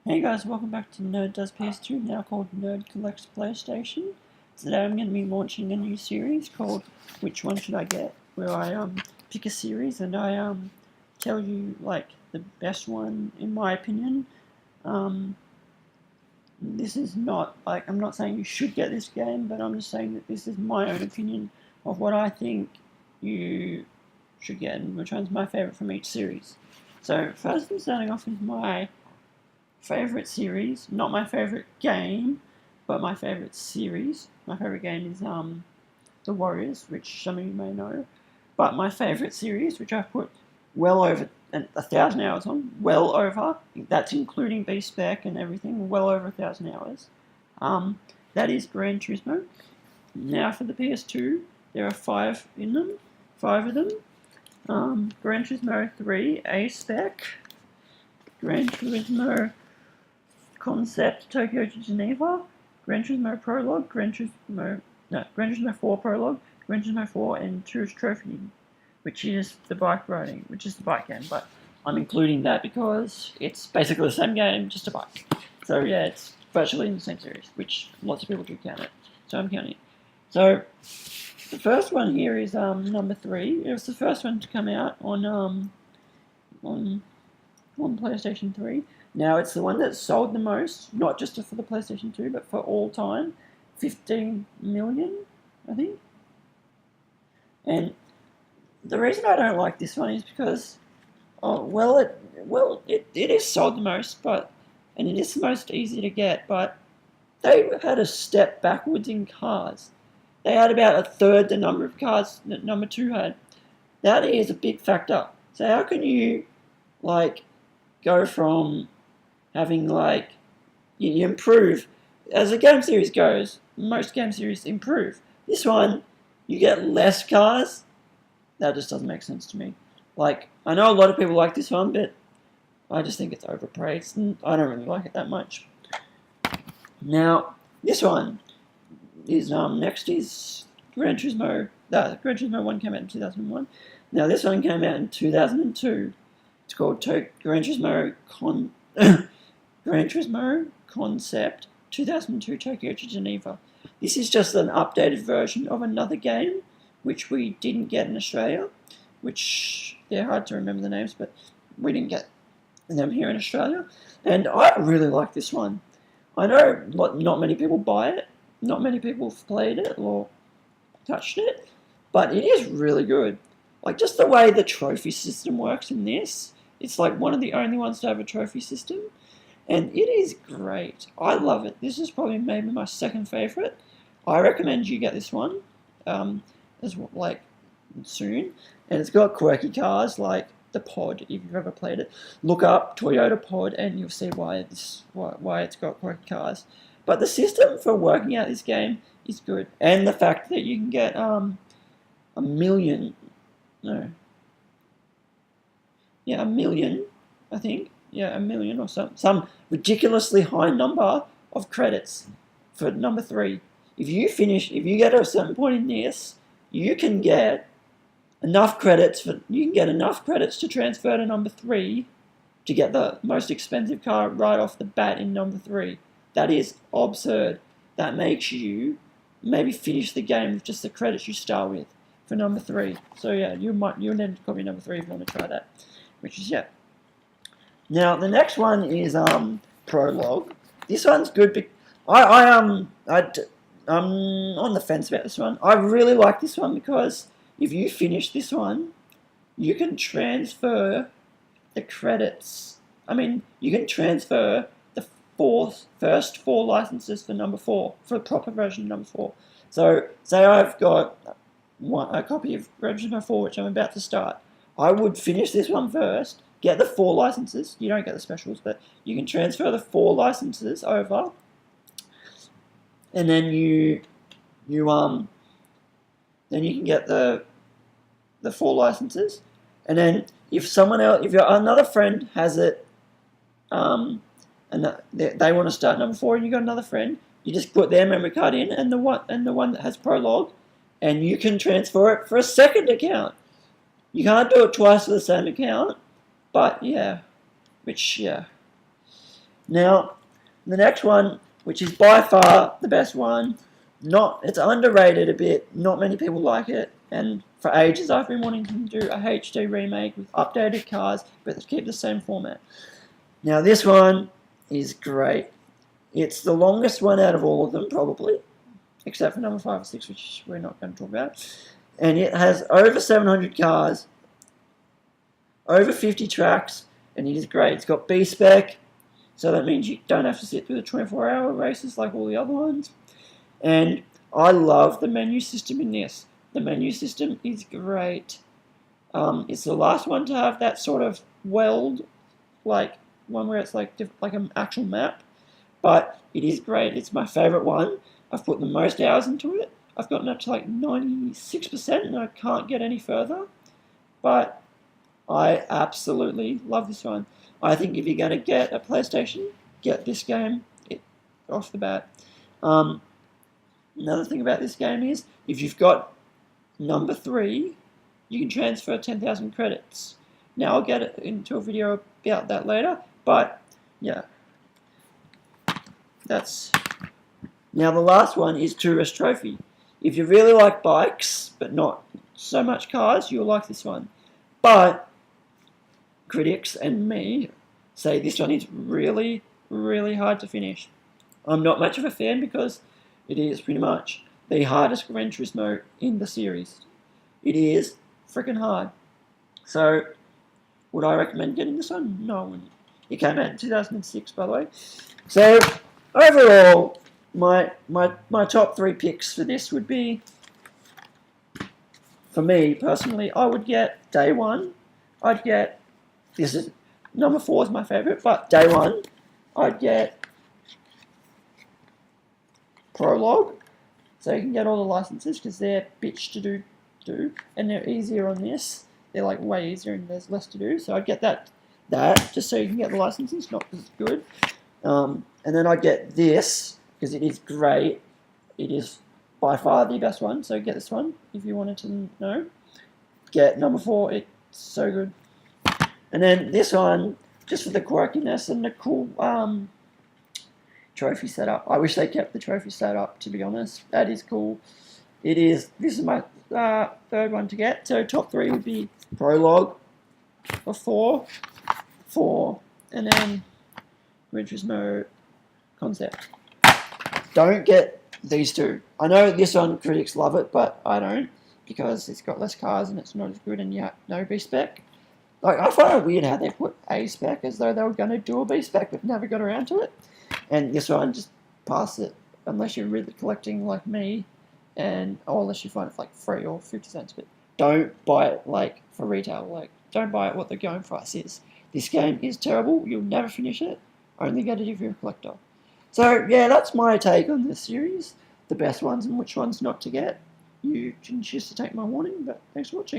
Hey guys, welcome back to Nerd Does PS2, now called Nerd Collects PlayStation. Today I'm going to be launching a new series called Which One Should I Get? Where I pick a series and I tell you like the best one in my opinion. This is not like, I'm not saying you should get this game, but I'm just saying that this is my own opinion of what I think you should get and which one's my favourite from each series. So first I'm starting off with my favorite series, not my favorite game, but my favorite series. My favorite game is The Warriors, which some of you may know. But my favorite series, which I've put well over 1,000 hours on, well over, that's including B-Spec and everything, well over 1,000 hours. That is Gran Turismo. Now for the PS2, there are 5 in them, 5 of them. Gran Turismo 3, A-Spec, Gran Turismo Concept, Tokyo to Geneva, Gran Turismo Prologue, Gran Turismo 4 Prologue, Gran Turismo 4, and Tourist Trophy, which is the bike riding, which is the bike game, but I'm including that because it's basically the same game, just a bike. So yeah, it's virtually in the same series, which lots of people do count it, so I'm counting it. So the first one here is number 3. It was the first one to come out on PlayStation 3. Now, it's the one that sold the most, not just for the PlayStation 2, but for all time. 15 million, I think. And the reason I don't like this one is because, it is sold the most, and it is the most easy to get, but they had a step backwards in cars. They had about a third the number of cars that number 2 had. That is a big factor. So how can you, go from having you improve as a game series goes? Most game series improve. This one, you get less cars. That just doesn't make sense to me. I know a lot of people like this one, but I just think it's overpraised, and I don't really like it that much. Now, this one is next is Gran Turismo. Gran Turismo 1 came out in 2001. Now, this one came out in 2002. It's called Gran Turismo Gran Turismo Concept 2002 Tokyo to Geneva. This is just an updated version of another game, which we didn't get in Australia, which they're hard to remember the names, but we didn't get them here in Australia. And I really like this one. I know not many people buy it, not many people have played it or touched it, but it is really good. Just the way the trophy system works in this, it's one of the only ones to have a trophy system, and it is great. I love it. This is probably maybe my second favourite. I recommend you get this one, soon. And it's got quirky cars like the Pod. If you've ever played it, look up Toyota Pod, and you'll see why it's got quirky cars. But the system for working out this game is good, and the fact that you can get a million, I think. Yeah, a million or some ridiculously high number of credits for number 3. If you get a certain point in this, you can get enough credits to transfer to number 3 to get the most expensive car right off the bat in number 3. That is absurd. That makes you maybe finish the game with just the credits you start with for number 3. So yeah, you'll need to copy number 3 if you want to try that. Which is, yeah. Now, the next one is Prologue. This one's good. I'm on the fence about this one. I really like this one because if you finish this one, you can transfer the credits. You can transfer the first 4 licenses for number 4, for the proper version of number 4. So, say I've got a copy of Gran Turismo 4, which I'm about to start. I would finish this one first, get the 4 licenses. You don't get the specials, but you can transfer the 4 licenses over, and then you can get the 4 licenses, and then if another friend has it, and they want to start number 4, and you got another friend, you just put their memory card in, and the one that has Prologue, and you can transfer it for a second account. You can't do it twice for the same account, but yeah, Now, the next one, which is by far the best one, it's underrated a bit, not many people like it, and for ages I've been wanting to do a HD remake with updated cars, but to keep the same format. Now this one is great. It's the longest one out of all of them, probably, except for number 5 or 6, which we're not going to talk about. And it has over 700 cars, over 50 tracks, and it is great. It's got B-Spec, so that means you don't have to sit through the 24-hour races like all the other ones. And I love the menu system in this. The menu system is great. It's the last one to have that sort of weld, like one where it's like an actual map. But it is great. It's my favourite one. I've put the most hours into it. I've gotten up to like 96% and I can't get any further. But I absolutely love this one. I think if you're going to get a PlayStation, get this game off the bat. Another thing about this game is, if you've got number 3, you can transfer 10,000 credits. Now I'll get into a video about that later, but yeah. Now the last one is Tourist Trophy. If you really like bikes, but not so much cars, you'll like this one. But critics and me say this one is really, really hard to finish. I'm not much of a fan because it is pretty much the hardest Gran Turismo in the series. It is freaking hard. So, would I recommend getting this one? No, I wouldn't. It came out in 2006, by the way. So, overall, my top 3 picks for this would be, for me personally, I would get Day 1. Number 4 is my favourite, but Day 1, I'd get Prologue, so you can get all the licenses because they're bitch to do, and they're easier on this. They're like way easier and there's less to do, so I'd get that just so you can get the licenses, not because it's good. And then I'd get this because it is great. It is by far the best one, so get this one if you wanted to know. Get number 4, it's so good. And then this one, just for the quirkiness and the cool trophy setup. I wish they kept the trophy setup, to be honest. That is cool. This is my 3rd one to get. So top 3 would be Prologue, a 4, and then Gran Turismo Concept. Don't get these 2. I know this one, critics love it, but I don't, because it's got less cars and it's not as good, and no B-Spec. Like, I find it weird how they put A-Spec as though they were going to do a B-Spec, but never got around to it. And this one, just pass it, unless you're really collecting like me, or unless you find it for like 3 or 50 cents. But don't buy it like for retail. Like, don't buy it what the going price is. This game is terrible. You'll never finish it. Only get it if you're a collector. So yeah, that's my take on this series. The best ones and which ones not to get. You can choose to take my warning. But thanks for watching.